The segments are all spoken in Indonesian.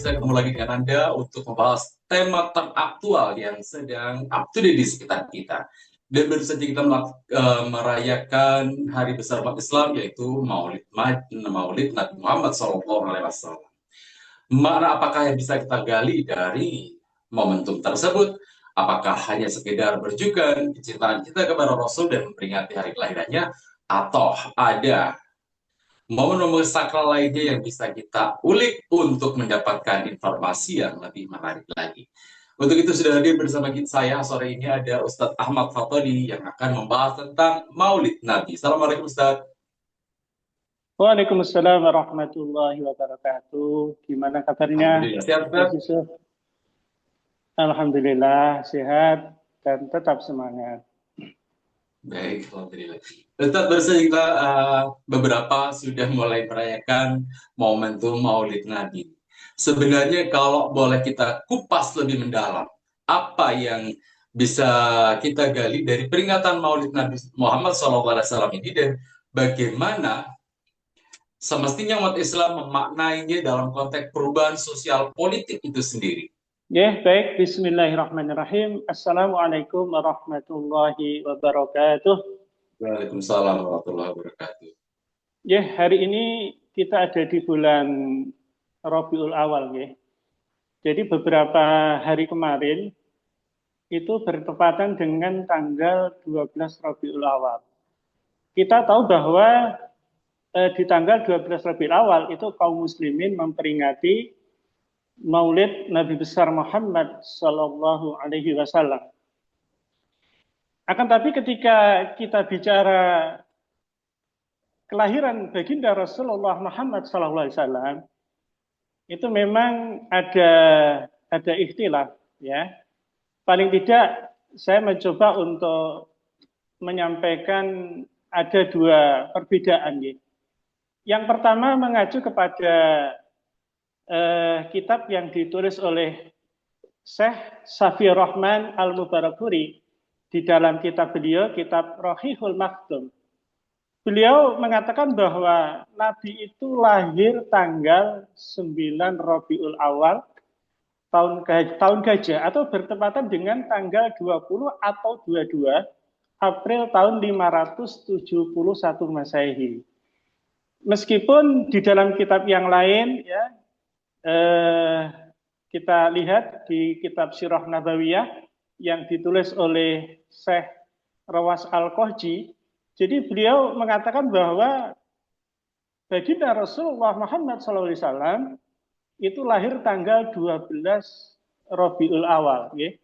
saya ketemu lagi dengan Anda untuk membahas tema teraktual yang sedang up to date di sekitar kita. Dan baru saja kita merayakan Hari Besar Umat Islam, yaitu Maulid Nabi Muhammad SAW. Mana apakah yang bisa kita gali dari momentum tersebut? Apakah hanya sekedar berjukan kecintaan kita kepada Rasul dan memperingati hari kelahirannya, atau ada momen-momen sakral lainnya yang bisa kita ulik untuk mendapatkan informasi yang lebih menarik lagi. Untuk itu sudah hadir bersama saya sore ini ada Ustadz Ahmad Fatoni yang akan membahas tentang Maulid Nabi. Assalamualaikum Ustadz. Waalaikumsalam warahmatullahi wabarakatuh. Gimana kabarnya? Alhamdulillah sehat Mas Ustadz. Yusuf? Alhamdulillah sehat dan tetap semangat. Baik, Alhamdulillah. Ustadz, baru saja kita beberapa sudah mulai merayakan momentum Maulid Nabi. Sebenarnya kalau boleh kita kupas lebih mendalam, apa yang bisa kita gali dari peringatan Maulid Nabi Muhammad SAW ini, dan bagaimana semestinya umat Islam memaknainya dalam konteks perubahan sosial politik itu sendiri. Ya, baik. Bismillahirrahmanirrahim. Assalamualaikum warahmatullahi wabarakatuh. Waalaikumsalam warahmatullahi wabarakatuh. Ya, hari ini kita ada di bulan Rabiul Awal, ya. Jadi beberapa hari kemarin itu bertepatan dengan tanggal 12 Rabiul Awal. Kita tahu bahwa di tanggal 12 Rabiul Awal itu kaum muslimin memperingati Maulid Nabi besar Muhammad Sallallahu Alaihi Wasallam. Akan tapi ketika kita bicara kelahiran baginda Rasulullah Muhammad Sallallahu Alaihi Wasallam, itu memang ada ikhtilaf, ya. Paling tidak saya mencoba untuk menyampaikan ada dua perbedaan, ya. Yang pertama mengacu kepada kitab yang ditulis oleh Syekh Safiyur Rahman Al-Mubarakfuri di dalam kitab beliau, kitab Rohihul Maktum. Beliau mengatakan bahwa Nabi itu lahir tanggal 9 Rabiul Awal tahun gajah atau bertepatan dengan tanggal 20 atau 22 April tahun 571 Masehi. Meskipun di dalam kitab yang lain, ya, kita lihat di kitab Sirah Nabawiyah yang ditulis oleh Syekh Rawas Al-Kohji, jadi beliau mengatakan bahwa baginda Rasulullah Muhammad SAW itu lahir tanggal 12 Rabiul Awal. Ya.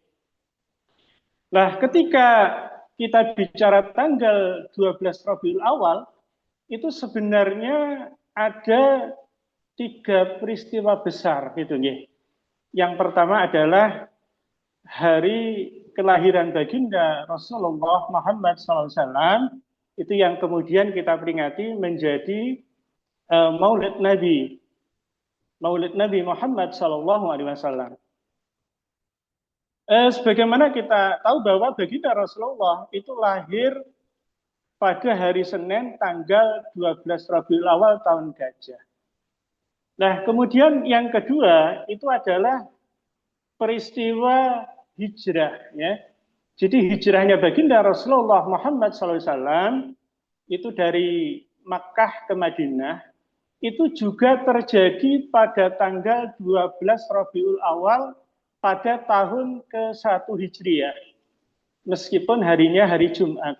Nah, ketika kita bicara tanggal 12 Rabiul Awal, itu sebenarnya ada tiga peristiwa besar, gitu, ya. Yang pertama adalah hari kelahiran baginda Rasulullah Muhammad SAW, itu yang kemudian kita peringati menjadi Maulid Nabi Muhammad SAW. Sebagaimana kita tahu bahwa baginda Rasulullah itu lahir pada hari Senin tanggal 12 Rabiul Awal tahun gajah. Nah, kemudian yang kedua itu adalah peristiwa hijrah, ya. Jadi hijrahnya baginda Rasulullah Muhammad SAW itu dari Makkah ke Madinah itu juga terjadi pada tanggal 12 Rabiul Awal pada tahun ke-1 Hijriah. Meskipun harinya hari Jumat.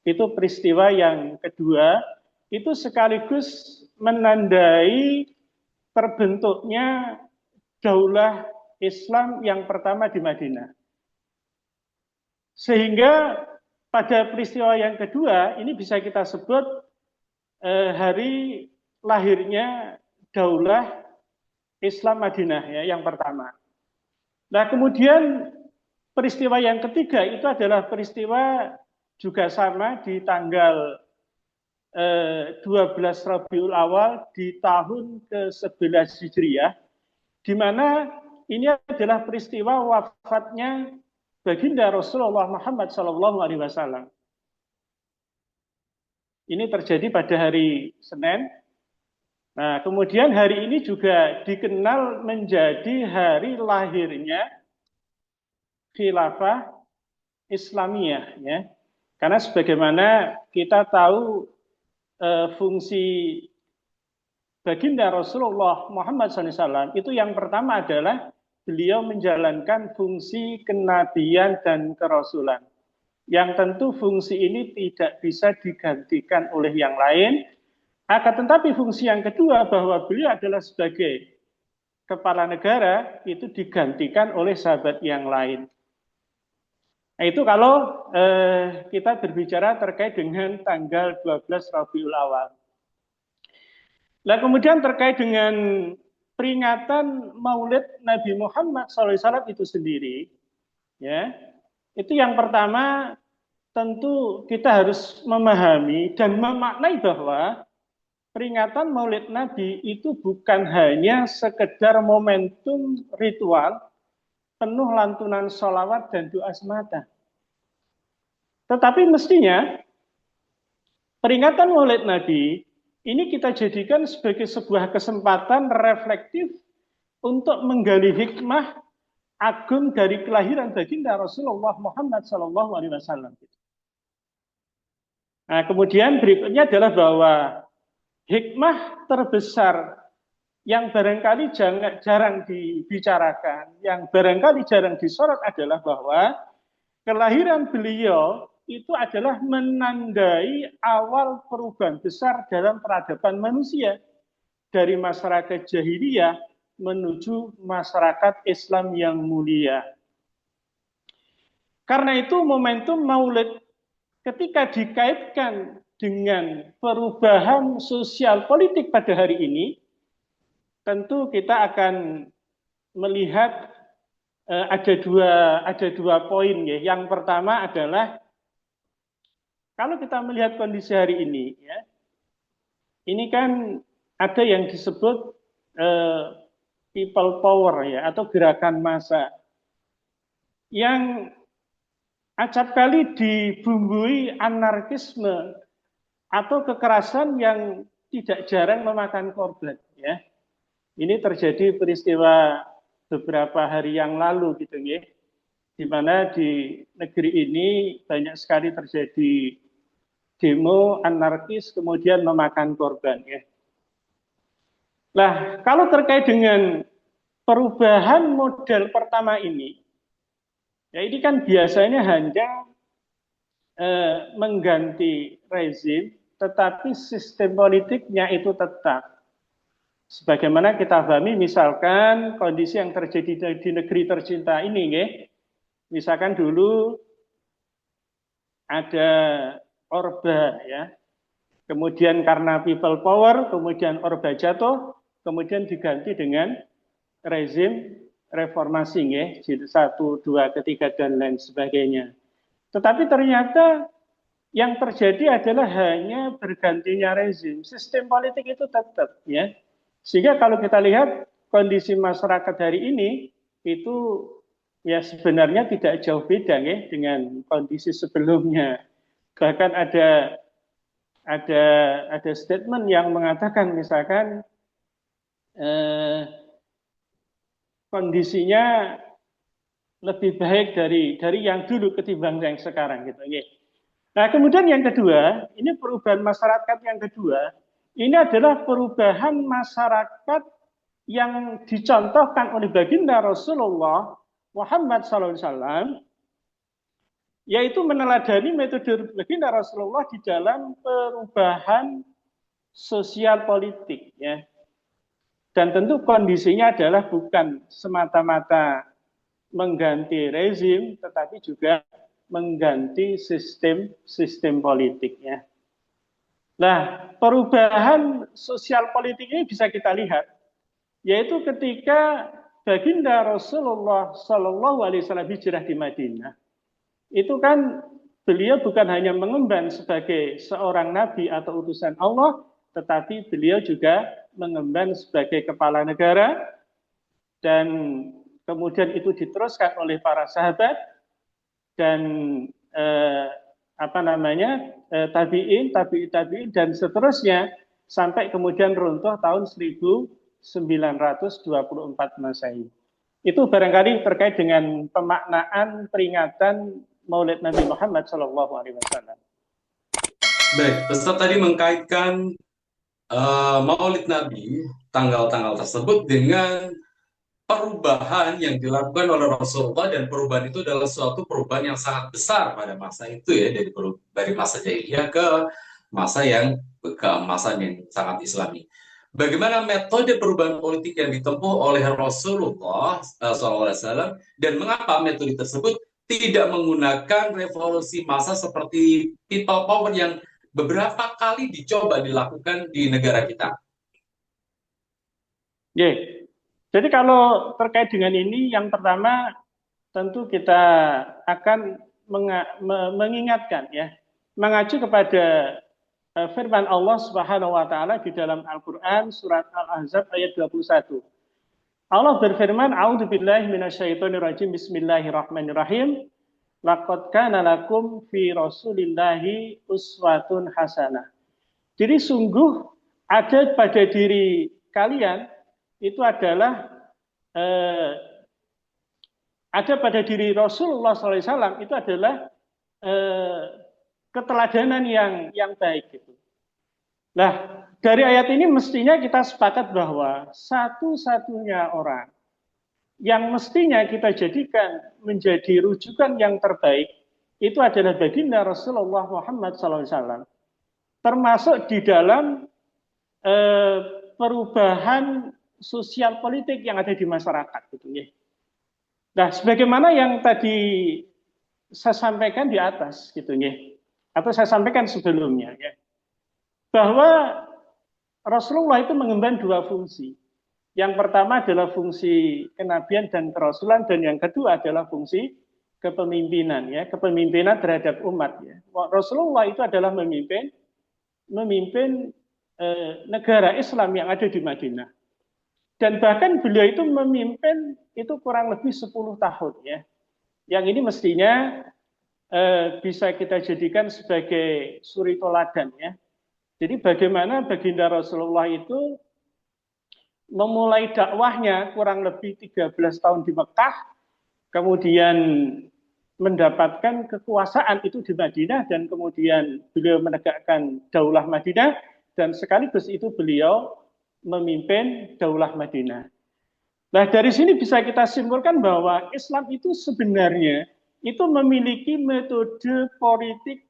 Itu peristiwa yang kedua, itu sekaligus menandai terbentuknya daulah Islam yang pertama di Madinah. Sehingga pada peristiwa yang kedua, ini bisa kita sebut hari lahirnya daulah Islam Madinah, ya, yang pertama. Nah, kemudian peristiwa yang ketiga itu adalah peristiwa juga sama di tanggal 12 Rabiul Awal di tahun ke-11 Hijriah, di mana ini adalah peristiwa wafatnya baginda Rasulullah Muhammad SAW. Ini terjadi pada hari Senin Nah, kemudian hari ini juga dikenal menjadi hari lahirnya khilafah Islamiyah, ya. Karena sebagaimana kita tahu fungsi baginda Rasulullah Muhammad SAW itu yang pertama adalah beliau menjalankan fungsi kenabian dan kerasulan. Yang tentu fungsi ini tidak bisa digantikan oleh yang lain. Akan tetapi fungsi yang kedua bahwa beliau adalah sebagai kepala negara itu digantikan oleh sahabat yang lain. Nah, itu kalau kita berbicara terkait dengan tanggal 12 Rabiul Awal. Nah, kemudian terkait dengan peringatan Maulid Nabi Muhammad SAW itu sendiri, ya, itu yang pertama tentu kita harus memahami dan memaknai bahwa peringatan Maulid Nabi itu bukan hanya sekedar momentum ritual penuh lantunan sholawat dan doa semata. Tetapi mestinya peringatan Maulid Nabi ini kita jadikan sebagai sebuah kesempatan reflektif untuk menggali hikmah agung dari kelahiran baginda Rasulullah Muhammad SAW. Nah, kemudian berikutnya adalah bahwa hikmah terbesar yang barangkali jarang dibicarakan, yang barangkali jarang disorot adalah bahwa kelahiran beliau itu adalah menandai awal perubahan besar dalam peradaban manusia dari masyarakat jahiliyah menuju masyarakat Islam yang mulia. Karena itu momentum Maulid ketika dikaitkan dengan perubahan sosial politik pada hari ini, tentu kita akan melihat ada dua poin, ya. Yang pertama adalah kalau kita melihat kondisi hari ini, ya, ini kan ada yang disebut people power, ya, atau gerakan massa yang acap kali dibumbui anarkisme atau kekerasan yang tidak jarang memakan korban, ya. Ini terjadi peristiwa beberapa hari yang lalu gitu ya, di mana di negeri ini banyak sekali terjadi demo anarkis kemudian memakan korban ya. Nah, kalau terkait dengan perubahan model pertama ini, ya ini kan biasanya hanya mengganti rezim, tetapi sistem politiknya itu tetap. Sebagaimana kita pahami, misalkan kondisi yang terjadi di negeri tercinta ini, ya. Misalkan dulu ada Orba, ya. Kemudian karena people power, kemudian Orba jatuh, kemudian diganti dengan rezim reformasi, ya. Jilid 1, 2, ketiga, dan lain sebagainya. Tetapi ternyata yang terjadi adalah hanya bergantinya rezim. Sistem politik itu tetap, ya. Sehingga kalau kita lihat kondisi masyarakat hari ini itu ya sebenarnya tidak jauh beda ya dengan kondisi sebelumnya. Bahkan ada statement yang mengatakan misalkan kondisinya lebih baik dari yang dulu ketimbang yang sekarang gitu ya. Nah, kemudian yang kedua, ini perubahan masyarakat yang kedua, ini adalah perubahan masyarakat yang dicontohkan oleh baginda Rasulullah Muhammad SAW, yaitu meneladani metode baginda Rasulullah di dalam perubahan sosial politik, ya. Dan tentu kondisinya adalah bukan semata-mata mengganti rezim, tetapi juga mengganti sistem politiknya. Nah, perubahan sosial politik ini bisa kita lihat, yaitu ketika baginda Rasulullah Shallallahu Alaihi Wasallam hijrah di Madinah, itu kan beliau bukan hanya mengemban sebagai seorang nabi atau utusan Allah, tetapi beliau juga mengemban sebagai kepala negara, dan kemudian itu diteruskan oleh para sahabat dan tabi'in, tabi'in, dan seterusnya sampai kemudian runtuh tahun 1924 Masehi. Itu barangkali terkait dengan pemaknaan peringatan Maulid Nabi Muhammad SAW. Baik, Ustaz tadi mengkaitkan Maulid Nabi, tanggal-tanggal tersebut dengan perubahan yang dilakukan oleh Rasulullah, dan perubahan itu adalah suatu perubahan yang sangat besar pada masa itu ya, dari masa jahiliyah ke masa yang keemasan yang sangat Islami. Bagaimana metode perubahan politik yang ditempuh oleh Rasulullah SAW, dan mengapa metode tersebut tidak menggunakan revolusi massa seperti people power yang beberapa kali dicoba dilakukan di negara kita? Yeah. Jadi kalau terkait dengan ini, yang pertama tentu kita akan mengingatkan ya, mengacu kepada firman Allah Subhanahu wa taala di dalam Al-Qur'an surat Al-Ahzab ayat 21. Allah berfirman, "A'udzubillahi minasyaitonirrajim. Bismillahirrahmanirrahim. Laqad kana lakum fi Rasulillahi uswatun hasanah." Jadi sungguh ada pada diri kalian itu adalah ada pada diri Rasulullah SAW itu adalah keteladanan yang baik gitu. Nah, dari ayat ini mestinya kita sepakat bahwa satu-satunya orang yang mestinya kita jadikan menjadi rujukan yang terbaik itu adalah baginda Rasulullah Muhammad SAW. Termasuk di dalam perubahan sosial politik yang ada di masyarakat gitu ya. Nah, sebagaimana yang tadi saya sampaikan di atas gitu ya, atau saya sampaikan sebelumnya ya, bahwa Rasulullah itu mengemban dua fungsi. Yang pertama adalah fungsi kenabian dan kerasulan, dan yang kedua adalah fungsi kepemimpinan ya, kepemimpinan terhadap umat ya. Rasulullah itu adalah memimpin negara Islam yang ada di Madinah. Dan bahkan beliau itu memimpin itu kurang lebih 10 tahun ya. Yang ini mestinya bisa kita jadikan sebagai suri toladan ya. Jadi bagaimana baginda Rasulullah itu memulai dakwahnya kurang lebih 13 tahun di Mekah, kemudian mendapatkan kekuasaan itu di Madinah, dan kemudian beliau menegakkan Daulah Madinah, dan sekaligus itu beliau memimpin Daulah Madinah. Nah, dari sini bisa kita simpulkan bahwa Islam itu sebenarnya itu memiliki metode politik,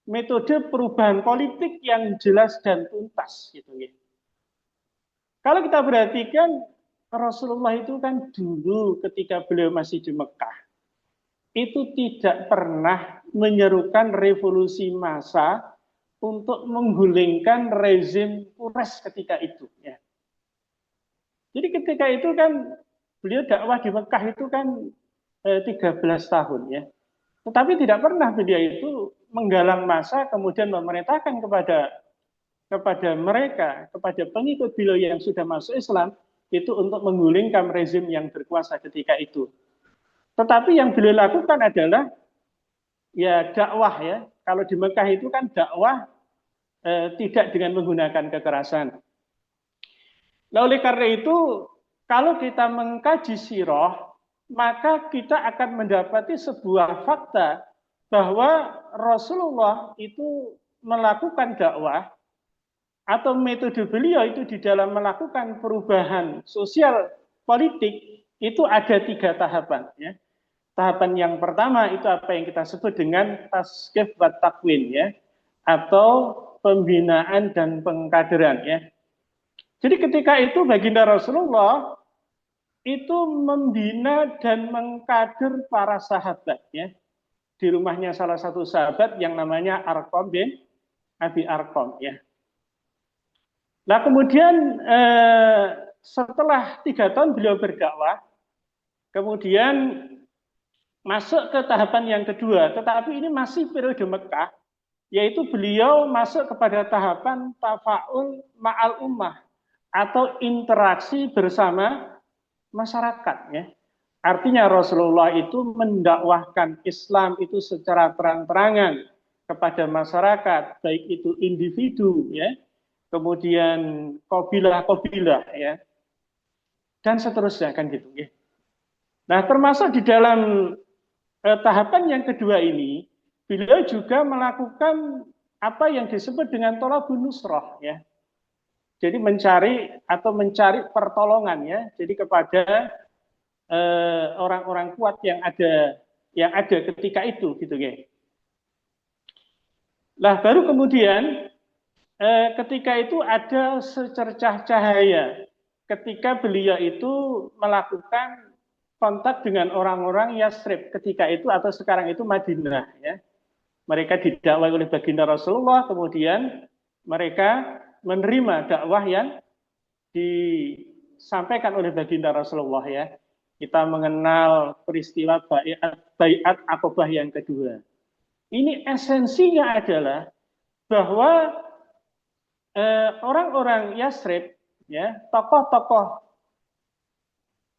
metode perubahan politik yang jelas dan tuntas gitu ya. Kalau kita perhatikan Rasulullah itu kan dulu ketika beliau masih di Mekah itu tidak pernah menyerukan revolusi massa untuk menggulingkan rezim Quraisy ketika itu ya. Jadi ketika itu kan beliau dakwah di Mekah itu kan 13 tahun ya. Tetapi tidak pernah beliau itu menggalang massa kemudian memerintahkan kepada mereka, kepada pengikut beliau yang sudah masuk Islam itu untuk menggulingkan rezim yang berkuasa ketika itu. Tetapi yang beliau lakukan adalah ya dakwah ya. Kalau di Mekah itu kan dakwah tidak dengan menggunakan kekerasan. Nah, oleh karena itu, kalau kita mengkaji sirah, maka kita akan mendapati sebuah fakta bahwa Rasulullah itu melakukan dakwah atau metode beliau itu di dalam melakukan perubahan sosial politik itu ada 3 tahapan. Ya. Tahapan yang pertama itu apa yang kita sebut dengan tasqif wa takwin ya, atau pembinaan dan pengkaderan ya. Jadi ketika itu baginda Rasulullah itu membina dan mengkader para sahabat ya. Di rumahnya salah satu sahabat yang namanya Arqam bin Abi Arqam ya. Nah kemudian setelah 3 tahun beliau berdakwah, kemudian masuk ke tahapan yang kedua, tetapi ini masih periode Mekah, yaitu beliau masuk kepada tahapan tafaul ma'al ummah atau interaksi bersama masyarakat ya. Artinya Rasulullah itu mendakwahkan Islam itu secara terang-terangan kepada masyarakat, baik itu individu ya, kemudian kabilah-kabilah ya, dan seterusnya kan gitu ya. Nah, termasuk di dalam tahapan yang kedua ini, beliau juga melakukan apa yang disebut dengan tolabun nusroh ya. Jadi mencari pertolongan ya. Jadi kepada orang-orang kuat yang ada ketika itu gitu ya. Lah baru kemudian ketika itu ada secercah cahaya ketika beliau itu melakukan kontak dengan orang-orang Yasrib ketika itu atau sekarang itu Madinah ya. Mereka didakwai oleh baginda Rasulullah, kemudian mereka menerima dakwah yang disampaikan oleh baginda Rasulullah ya. Kita mengenal peristiwa Baiat Aqabah yang kedua. Ini esensinya adalah bahwa orang-orang Yasrib, ya, tokoh-tokoh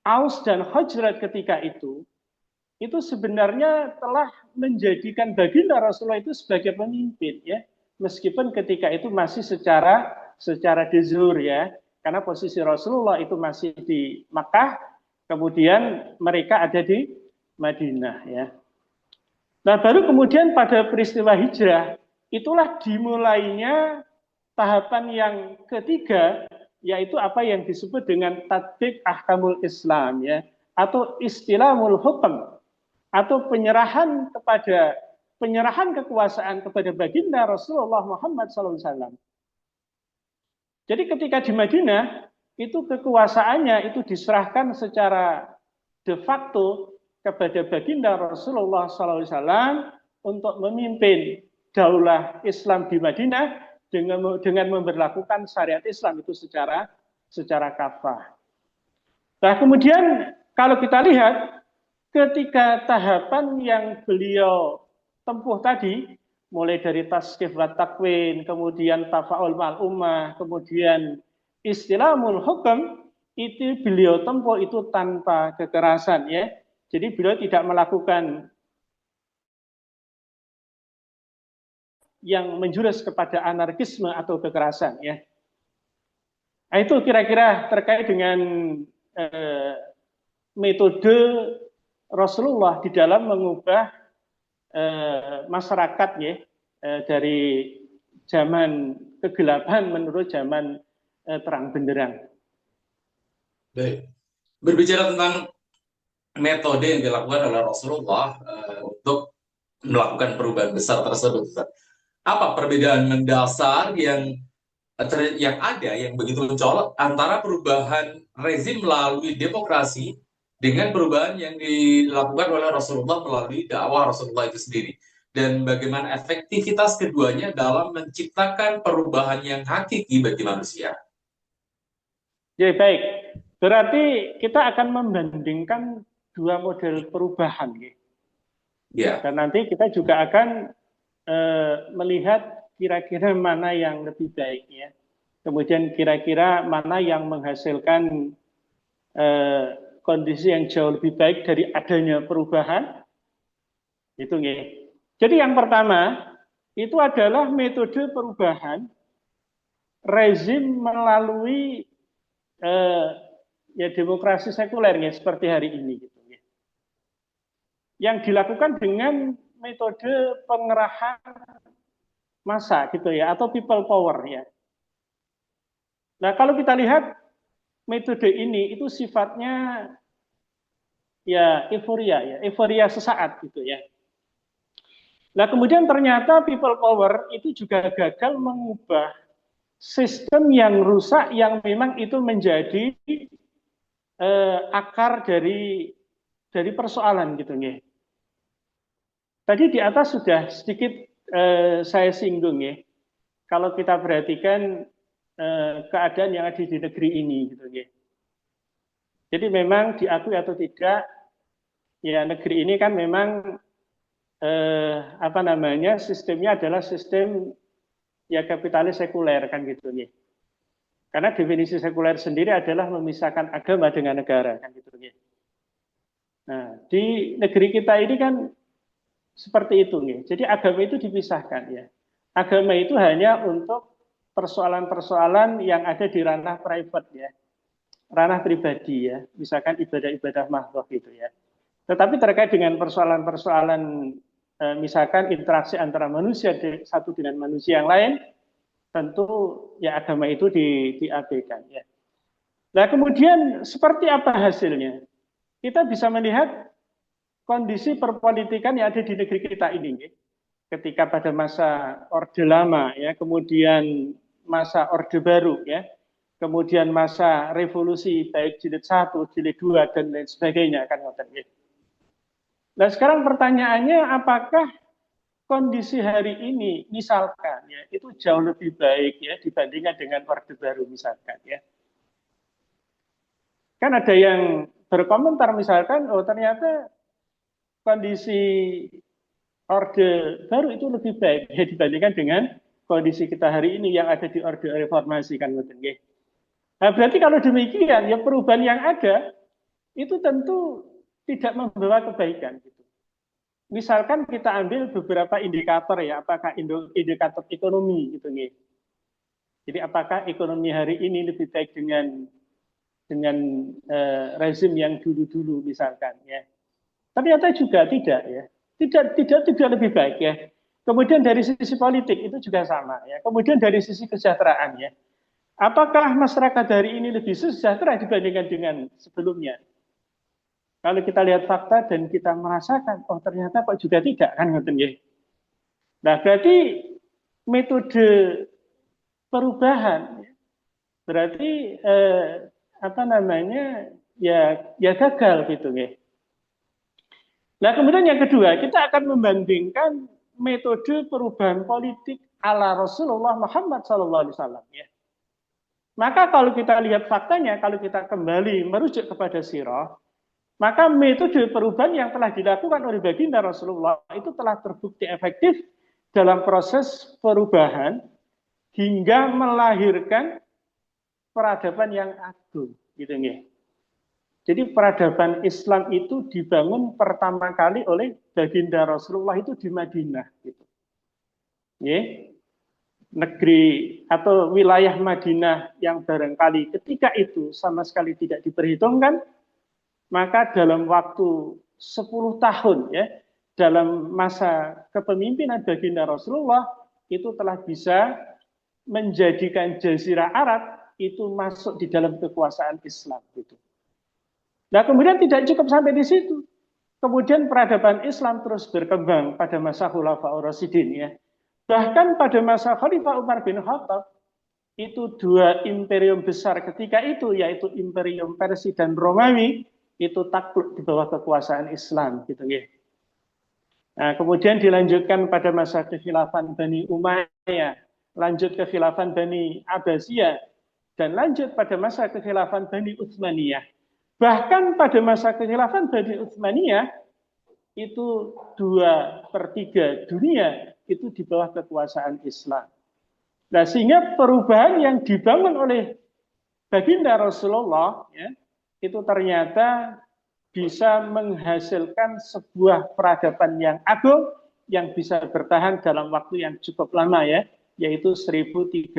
Aus dan Khazraj ketika itu sebenarnya telah menjadikan baginda Rasulullah itu sebagai pemimpin, ya, meskipun ketika itu masih secara de jure ya, karena posisi Rasulullah itu masih di Makkah, kemudian mereka ada di Madinah, ya. Nah, baru kemudian pada peristiwa hijrah itulah dimulainya tahapan yang ketiga, yaitu apa yang disebut dengan tatbik ahkamul Islam ya, atau istilamul hukum, atau penyerahan kekuasaan kepada baginda Rasulullah Muhammad SAW. Jadi ketika di Madinah itu kekuasaannya itu diserahkan secara de facto kepada baginda Rasulullah SAW untuk memimpin daulah Islam di Madinah dengan memberlakukan syariat Islam itu secara kafah. Nah, kemudian kalau kita lihat ketika tahapan yang beliau tempuh tadi, mulai dari tasqif wa takwin, kemudian tafa'ul ma'al ummah, kemudian istilamul hukum, itu beliau tempuh itu tanpa kekerasan ya. Jadi beliau tidak melakukan yang menjurus kepada anarkisme atau kekerasan ya. Nah, itu kira-kira terkait dengan metode Rasulullah di dalam mengubah masyarakat ya, dari zaman kegelapan menuju zaman terang benderang. Baik. Berbicara tentang metode yang dilakukan oleh Rasulullah untuk melakukan perubahan besar tersebut, apa perbedaan mendasar yang ada yang begitu mencolok antara perubahan rezim melalui demokrasi dengan perubahan yang dilakukan oleh Rasulullah melalui dakwah Rasulullah itu sendiri, dan bagaimana efektivitas keduanya dalam menciptakan perubahan yang hakiki bagi manusia? Ya, baik. Berarti kita akan membandingkan dua model perubahan. Ya. Dan nanti kita juga akan melihat kira-kira mana yang lebih baik. Ya. Kemudian kira-kira mana yang menghasilkan kondisi yang jauh lebih baik dari adanya perubahan. Itu ya. Jadi yang pertama, itu adalah metode perubahan rezim melalui ya demokrasi sekuler ya, seperti hari ini gitu ya. Yang dilakukan dengan metode pengerahan massa gitu ya, atau people power ya. Nah, kalau kita lihat metode ini itu sifatnya ya euforia sesaat gitu ya. Nah, kemudian ternyata people power itu juga gagal mengubah sistem yang rusak yang memang itu menjadi akar dari persoalan gitu ya. Tadi di atas sudah sedikit saya singgung ya. Kalau kita perhatikan keadaan yang ada di negeri ini gitu ya. Jadi memang diakui atau tidak, ya negeri ini kan memang sistemnya adalah sistem ya kapitalis sekuler kan gitu ya. Karena definisi sekuler sendiri adalah memisahkan agama dengan negara kan gitu ya. Nah, di negeri kita ini kan seperti itu ya. Jadi agama itu dipisahkan ya. Agama itu hanya untuk persoalan-persoalan yang ada di ranah private ya, ranah pribadi ya, misalkan ibadah-ibadah makhluk gitu ya. Tetapi terkait dengan persoalan-persoalan misalkan interaksi antara manusia satu dengan manusia yang lain, tentu ya agama itu diabaikan ya. Nah kemudian seperti apa hasilnya? Kita bisa melihat kondisi perpolitikan yang ada di negeri kita ini, ketika pada masa Orde Lama, ya, kemudian masa Orde Baru, ya, kemudian masa revolusi baik jilid 1, jilid 2 dan lain sebagainya kan. Nah sekarang pertanyaannya, apakah kondisi hari ini misalkan ya itu jauh lebih baik ya dibandingkan dengan Orde Baru misalkan ya? Kan ada yang berkomentar misalkan, oh ternyata kondisi Orde Baru itu lebih baik ya, dibandingkan dengan kondisi kita hari ini yang ada di Orde Reformasi kan. Nah, berarti kalau demikian ya perubahan yang ada itu tentu tidak membawa kebaikan. Gitu. Misalkan kita ambil beberapa indikator ya, apakah indikator ekonomi gitu nih. Jadi apakah ekonomi hari ini lebih baik dengan rezim yang dulu-dulu misalkan ya. Ternyata juga tidak ya. Tidak lebih baik ya. Kemudian dari sisi politik itu juga sama ya. Kemudian dari sisi kesejahteraan ya. Apakah masyarakat hari ini lebih sejahtera dibandingkan dengan sebelumnya? Kalau kita lihat fakta dan kita merasakan, oh ternyata kok juga tidak kan ya. Nah, berarti metode perubahan berarti ya gagal gitu ya. Nah kemudian yang kedua kita akan membandingkan metode perubahan politik ala Rasulullah Muhammad SAW ya. Maka kalau kita lihat faktanya, kalau kita kembali merujuk kepada sirah, maka metode perubahan yang telah dilakukan oleh baginda Rasulullah itu telah terbukti efektif dalam proses perubahan hingga melahirkan peradaban yang agung gitu ya. Jadi peradaban Islam itu dibangun pertama kali oleh baginda Rasulullah itu di Madinah gitu. Ya. Negeri atau wilayah Madinah yang barangkali ketika itu sama sekali tidak diperhitungkan, maka dalam waktu 10 tahun ya, dalam masa kepemimpinan baginda Rasulullah itu telah bisa menjadikan Jazirah Arab itu masuk di dalam kekuasaan Islam gitu. Nah, kemudian tidak cukup sampai di situ. Kemudian peradaban Islam terus berkembang pada masa Khulafaur Rasyidin ya. Bahkan pada masa Khalifah Umar bin Khattab itu dua imperium besar ketika itu yaitu Imperium Persia dan Romawi itu takluk di bawah kekuasaan Islam gitu ya. Nah, kemudian dilanjutkan pada masa kekhilafan Bani Umayyah, lanjut kekhilafan Bani Abbasiyah dan lanjut pada masa kekhilafan Bani Utsmaniyah. Bahkan pada masa kekhilafan Bani Utsmaniyah itu 2/3 dunia itu di bawah kekuasaan Islam. Nah, sehingga perubahan yang dibangun oleh baginda Rasulullah ya, itu ternyata bisa menghasilkan sebuah peradaban yang agung yang bisa bertahan dalam waktu yang cukup lama ya, yaitu 1300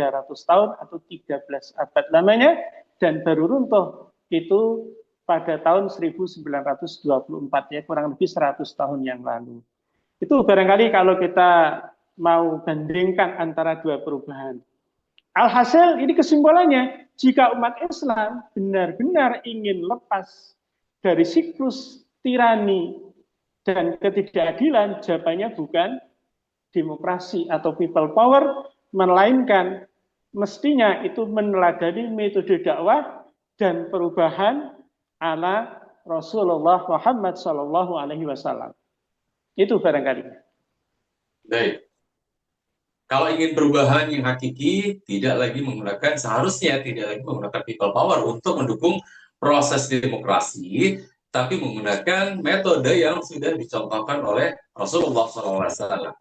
tahun atau 13 abad lamanya dan baru runtuh itu pada tahun 1924 ya, kurang lebih 100 tahun yang lalu. Itu barangkali kalau kita mau bandingkan antara dua perubahan. Alhasil ini kesimpulannya, jika umat Islam benar-benar ingin lepas dari siklus tirani dan ketidakadilan, jawabannya bukan demokrasi atau people power, melainkan mestinya itu meneladani metode dakwah dan perubahan ala Rasulullah Muhammad SAW. Itu barangkali. Baik. Kalau ingin perubahan yang hakiki, seharusnya tidak lagi menggunakan people power untuk mendukung proses demokrasi, tapi menggunakan metode yang sudah dicontohkan oleh Rasulullah SAW.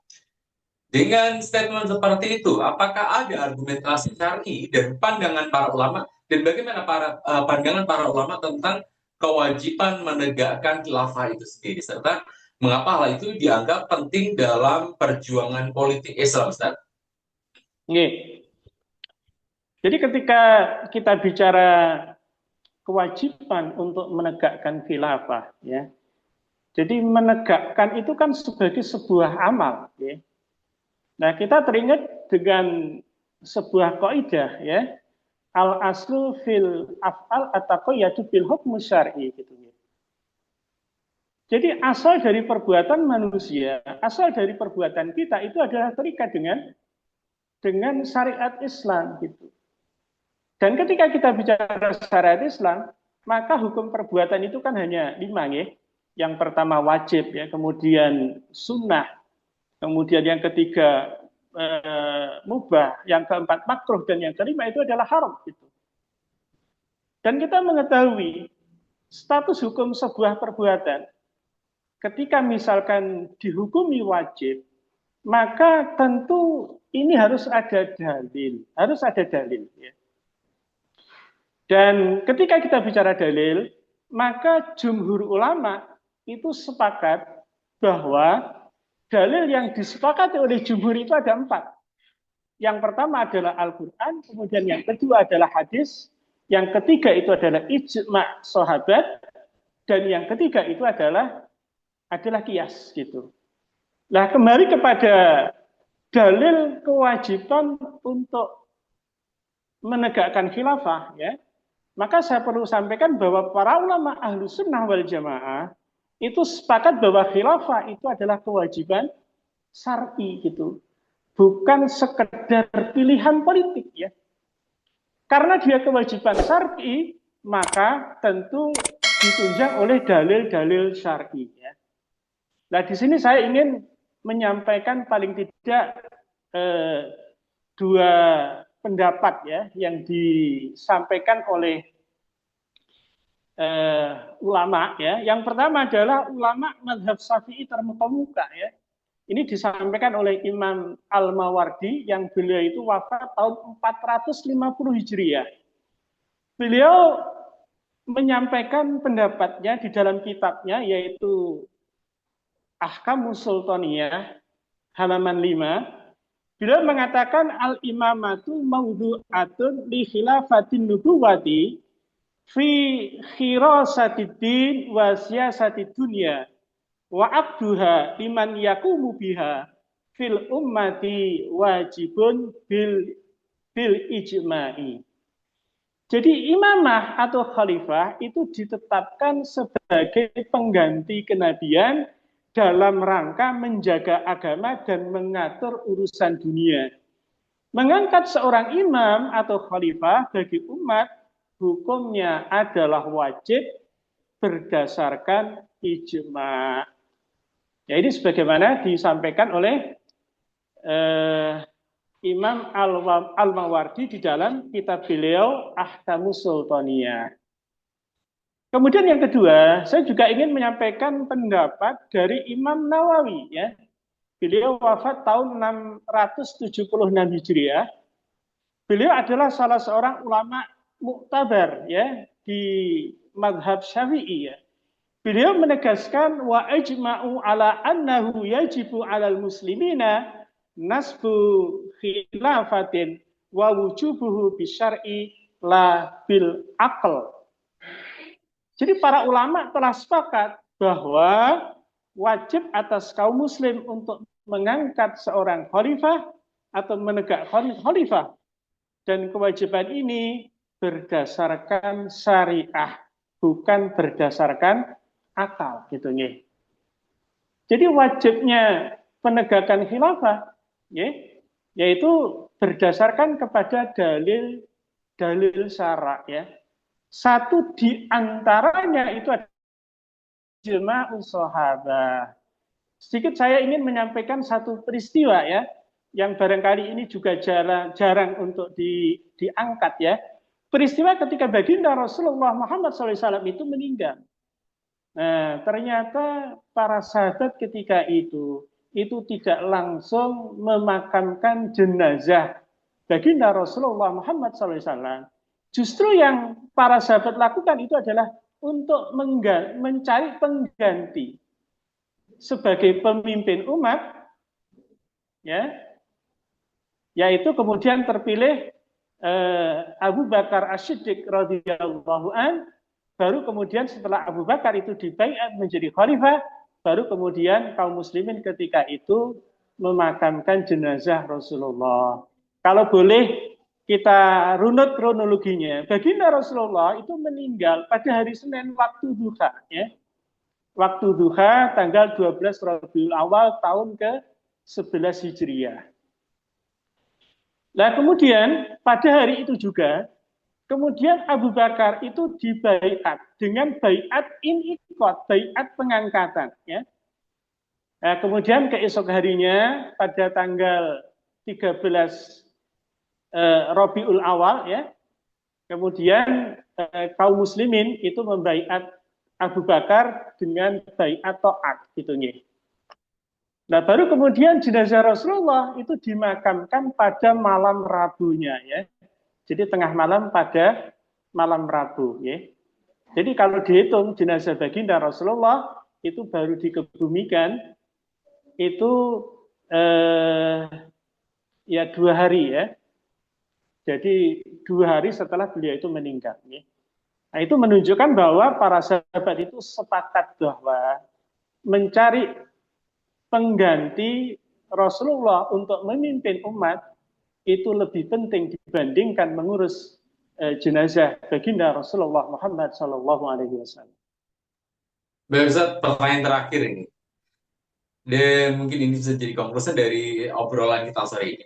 Dengan statement seperti itu, apakah ada argumentasi syar'i dan pandangan para ulama, dan bagaimana pandangan para ulama tentang kewajiban menegakkan khilafah itu sendiri, serta mengapa hal itu dianggap penting dalam perjuangan politik Islam, Ustaz? Jadi ketika kita bicara kewajiban untuk menegakkan khilafah, ya, jadi menegakkan itu kan sebagai sebuah amal, ya. Nah, kita teringat dengan sebuah kaidah, ya, al aslu fil af'al at-taqayyadu bil hukm syar'i, gitu, ya. Jadi asal dari perbuatan manusia, asal dari perbuatan kita itu adalah terikat dengan syariat Islam, gitu. Dan ketika kita bicara syariat Islam, maka hukum perbuatan itu kan hanya 5, ya. Yang pertama wajib, ya, kemudian sunnah, kemudian yang ketiga mubah, yang keempat makruh, dan yang kelima itu adalah haram, gitu. Dan kita mengetahui status hukum sebuah perbuatan ketika misalkan dihukumi wajib, maka tentu ini harus ada dalil, ya. Dan ketika kita bicara dalil, maka jumhur ulama itu sepakat bahwa dalil yang disepakati oleh jumhur itu ada 4. Yang pertama adalah Al-Quran, kemudian yang kedua adalah hadis, yang ketiga itu adalah ijma' sahabat, dan yang ketiga itu adalah kias, gitu. Nah, kembali kepada dalil kewajiban untuk menegakkan khilafah, ya, maka saya perlu sampaikan bahwa para ulama ahlu sunnah wal jamaah itu sepakat bahwa khilafah itu adalah kewajiban syar'i, gitu, bukan sekedar pilihan politik, ya. Karena dia kewajiban syar'i, maka tentu ditunjang oleh dalil-dalil syar'i, ya. Nah, di sini saya ingin menyampaikan paling tidak dua pendapat, ya, yang disampaikan oleh ulama, ya. Yang pertama adalah ulama mazhab Syafi'i terkemuka, ya. Ini disampaikan oleh Imam Al-Mawardi yang beliau itu wafat tahun 450 Hijriah. Beliau menyampaikan pendapatnya di dalam kitabnya yaitu Ahkamus Sultaniyah halaman 5. Beliau mengatakan al-imamatu mawdu'atun li khilafatin nubuwati fi khirasatid din wa siyasatid dunya wa abduha liman yakumu biha fil ummati wajibun bil ijma'i. Jadi imamah atau khalifah itu ditetapkan sebagai pengganti kenabian dalam rangka menjaga agama dan mengatur urusan dunia. Mengangkat seorang imam atau khalifah bagi umat, hukumnya adalah wajib berdasarkan ijma'. Ya, ini sebagaimana disampaikan oleh Imam Al-Mawardi di dalam kitab beliau Ahkamus Sultaniyah. Kemudian yang kedua, saya juga ingin menyampaikan pendapat dari Imam Nawawi, ya. Beliau wafat tahun 676 Hijriah. Beliau adalah salah seorang ulama muktabar, ya, di mazhab Syafi'i, ya. Beliau menegaskan wa ajma'u ala annahu yajibu 'alal muslimina nasbu khilafatin wa wujubuhu bisyar'i la bil aql. Jadi para ulama telah sepakat bahwa wajib atas kaum muslim untuk mengangkat seorang khalifah atau menegakkan khalifah, dan kewajiban ini berdasarkan syariah, bukan berdasarkan akal, gitu, ya. Jadi wajibnya penegakan khilafah, ya, yaitu berdasarkan kepada dalil syara', ya. Satu di antaranya itu adalah ijma'us sahabah. Sedikit saya ingin menyampaikan satu peristiwa, ya, yang barangkali ini juga jarang untuk diangkat, ya. Peristiwa ketika baginda Rasulullah Muhammad SAW itu meninggal. Nah, ternyata para sahabat ketika itu tidak langsung memakamkan jenazah baginda Rasulullah Muhammad SAW. Justru yang para sahabat lakukan itu adalah untuk mencari pengganti sebagai pemimpin umat, ya, yaitu kemudian terpilih Abu Bakar As-Siddiq radhiyallahu an, baru kemudian setelah Abu Bakar itu dibaiat menjadi khalifah, baru kemudian kaum muslimin ketika itu memakamkan jenazah Rasulullah. Kalau boleh kita runut kronologinya, baginda Rasulullah itu meninggal pada hari Senin waktu duha, ya. Waktu duha tanggal 12 Rabiul Awal tahun ke-11 Hijriah. Nah, kemudian pada hari itu juga, kemudian Abu Bakar itu dibaiat dengan baiat inikot, baiat pengangkatan. Ya. Nah, kemudian keesok harinya pada tanggal 13 Rabiul Awal, ya, kemudian kaum muslimin itu membaiat Abu Bakar dengan baiat ta'at, gitu nih. Nah, baru kemudian jenazah Rasulullah itu dimakamkan pada malam Rabunya, ya. Jadi tengah malam pada malam Rabu, ya. Jadi kalau dihitung jenazah baginda Rasulullah itu baru dikebumikan itu ya 2 hari, ya. Jadi 2 hari setelah beliau itu meninggal, ya. Nah, itu menunjukkan bahwa para sahabat itu sepakat bahwa mencari pengganti Rasulullah untuk memimpin umat itu lebih penting dibandingkan mengurus jenazah baginda Rasulullah Muhammad Sallallahu Alaihi Wasallam. Baik Ustaz, pertanyaan terakhir ini. Dan mungkin ini bisa jadi konklusi dari obrolan kita sore ini.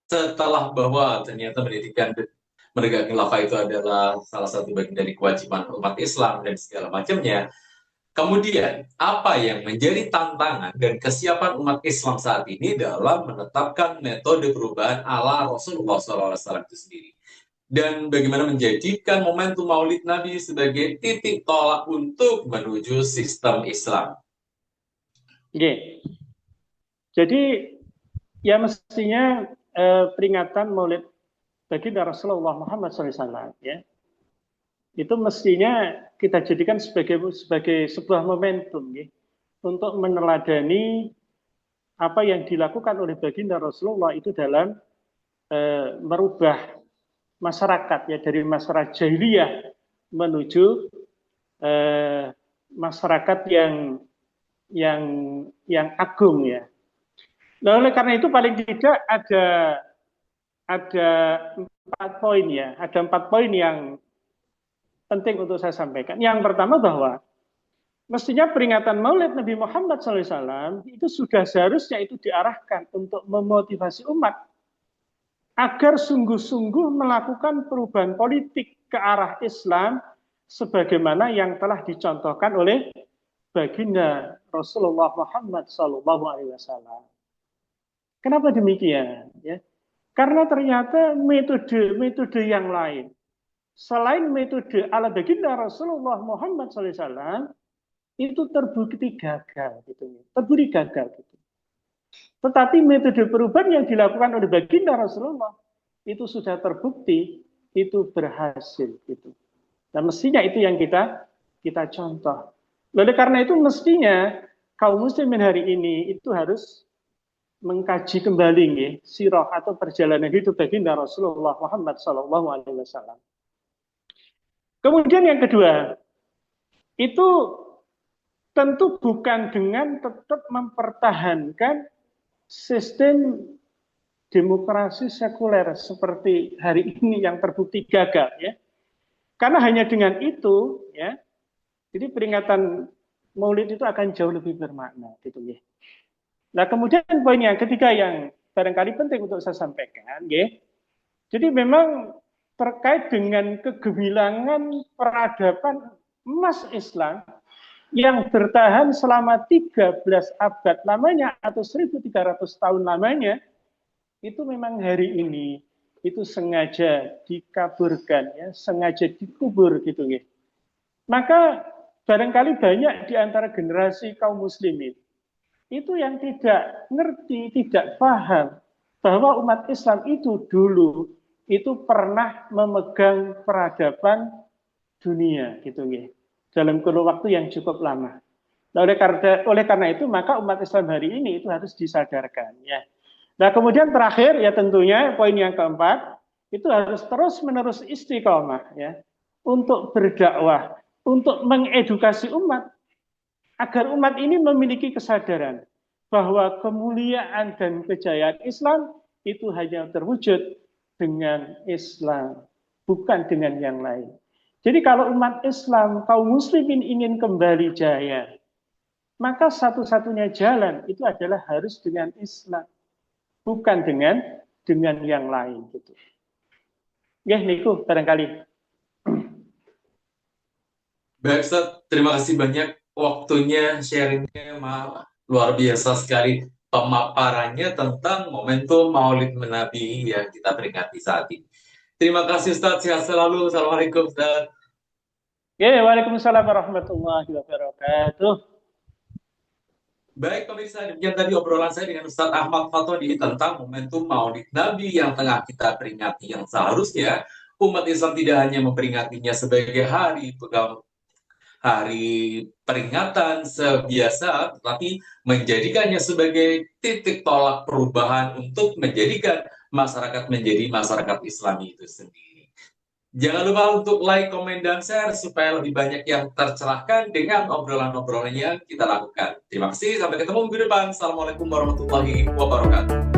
Setelah bahwa ternyata menegakkan khilafah itu adalah salah satu bagian dari kewajiban umat Islam dan segala macamnya, kemudian, apa yang menjadi tantangan dan kesiapan umat Islam saat ini dalam menetapkan metode perubahan ala Rasulullah SAW itu sendiri? Dan bagaimana menjadikan momentum Maulid Nabi sebagai titik tolak untuk menuju sistem Islam? Oke. Jadi, ya mestinya peringatan Maulid baginda Rasulullah Muhammad SAW, ya, itu mestinya kita jadikan sebagai sebuah momentum, ya, untuk meneladani apa yang dilakukan oleh baginda Rasulullah itu dalam merubah masyarakat, ya, dari masyarakat jahiliyah menuju masyarakat yang agung, ya. Nah, oleh karena itu paling tidak ada 4 poin, ya, ada 4 poin yang penting untuk saya sampaikan. Yang pertama bahwa mestinya peringatan Maulid Nabi Muhammad SAW itu sudah seharusnya itu diarahkan untuk memotivasi umat agar sungguh-sungguh melakukan perubahan politik ke arah Islam sebagaimana yang telah dicontohkan oleh baginda Rasulullah Muhammad SAW. Kenapa demikian? Ya, karena ternyata metode yang lain selain metode ala baginda Rasulullah Muhammad SAW itu terbukti gagal, gitu. Terbukti gagal, gitu. Tetapi metode perubahan yang dilakukan oleh baginda Rasulullah itu sudah terbukti itu berhasil, gitu. Nah, mestinya itu yang kita contoh. Oleh karena itu mestinya kaum muslimin hari ini itu harus mengkaji kembali, ya, sirah atau perjalanan hidup baginda Rasulullah Muhammad SAW. Kemudian yang kedua, itu tentu bukan dengan tetap mempertahankan sistem demokrasi sekuler seperti hari ini yang terbukti gagal, ya. Karena hanya dengan itu, ya, jadi peringatan Maulid itu akan jauh lebih bermakna, gitu, ya. Nah, kemudian poin yang ketiga yang barangkali penting untuk saya sampaikan, ya. Jadi memang terkait dengan kegemilangan peradaban emas Islam yang bertahan selama 13 abad lamanya atau 1300 tahun lamanya, itu memang hari ini itu sengaja dikaburkan, ya, sengaja dikubur, gitu, ya. Maka barangkali banyak di antara generasi kaum muslimin itu yang tidak ngerti, tidak paham bahwa umat Islam itu dulu itu pernah memegang peradaban dunia, gitu, ya, dalam kurun waktu yang cukup lama. Nah, oleh karena itu maka umat Islam hari ini itu harus disadarkan, ya. Nah, kemudian terakhir, ya, tentunya poin yang keempat, itu harus terus-menerus istiqomah ya, untuk berdakwah, untuk mengedukasi umat agar umat ini memiliki kesadaran bahwa kemuliaan dan kejayaan Islam itu hanya terwujud dengan Islam, bukan dengan yang lain. Jadi kalau umat Islam, kaum muslimin ingin kembali jaya, maka satu-satunya jalan itu adalah harus dengan Islam, bukan dengan yang lain gitu. Ya, niku barangkali. Baik, Ustaz. Terima kasih banyak waktunya, sharingnya, luar biasa sekali pemaparannya tentang momentum Maulid Nabi yang kita peringati saat ini. Terima kasih Ustaz, sehat selalu. Assalamualaikum Ustaz. Ya, waalaikumsalam warahmatullahi wabarakatuh. Baik pemirsa, demikian tadi obrolan saya dengan Ustadz Ahmad Fatodi tentang momentum Maulid Nabi yang tengah kita peringati, yang seharusnya umat Islam tidak hanya memperingatinya sebagai hari peringatan sebiasa, tetapi menjadikannya sebagai titik tolak perubahan untuk menjadikan masyarakat menjadi masyarakat Islami itu sendiri. Jangan lupa untuk like, komen, dan share supaya lebih banyak yang tercerahkan dengan obrolan-obrolan yang kita lakukan. Terima kasih, sampai ketemu minggu depan. Assalamualaikum warahmatullahi wabarakatuh.